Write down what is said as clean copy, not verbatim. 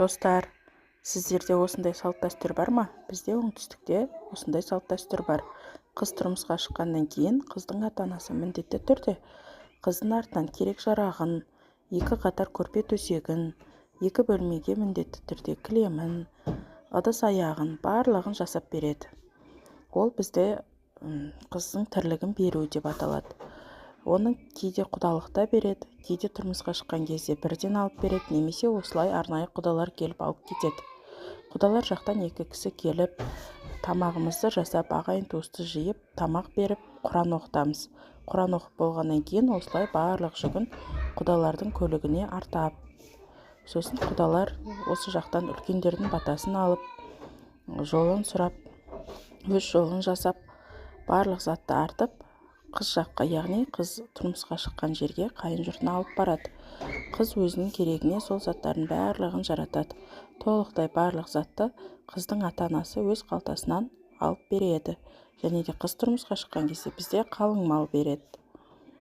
Достар, сіздерде осындай салт-дәстүр бар ма? Бізде оңтүстікте осындай салт-дәстүр бар. Қыз тұрмысқа шыққаннан кейін қыздың ата-анасы міндетті түрде қыздың артынан керек-жарағын, 2 қатар көрпе-төсегін, 2 бөлмеге міндетті түрде кілемін, ыдыс-аяғын барлығын жасап береді. Ол бізде қыздың тірлігін беру деп аталады. Оны кейде құдалықта береді, кейде тұрмысқа шыққан кезде бірден алып береді, немесе осылай арнайы құдалар келіп алып кетеді. Құдалар жақтан 2 кісі келіп, тамағымызды жасап, ағайын-туысты жиып, тамақ беріп, Құран оқытамыз. Құран оқып болғаннан кейін осылай барлық жүгін құдалардың көлігіне артап. Сосын құдалар осы жақтан үлкендердің батасын алып, жолын сұрап, өз жолын жасап, барлық затты артып, қыз жаққа, яғни қыз тұрмысқа шыққан жерге қайын жұртына алып барады. Қыз өзінің керегіне сол заттардың барлығын жаратады. Толықтай барлық затты қыздың ата-анасы өз қалтасынан алып береді. Және де қыз тұрмысқа шыққан кезде бізде қалың мал береді.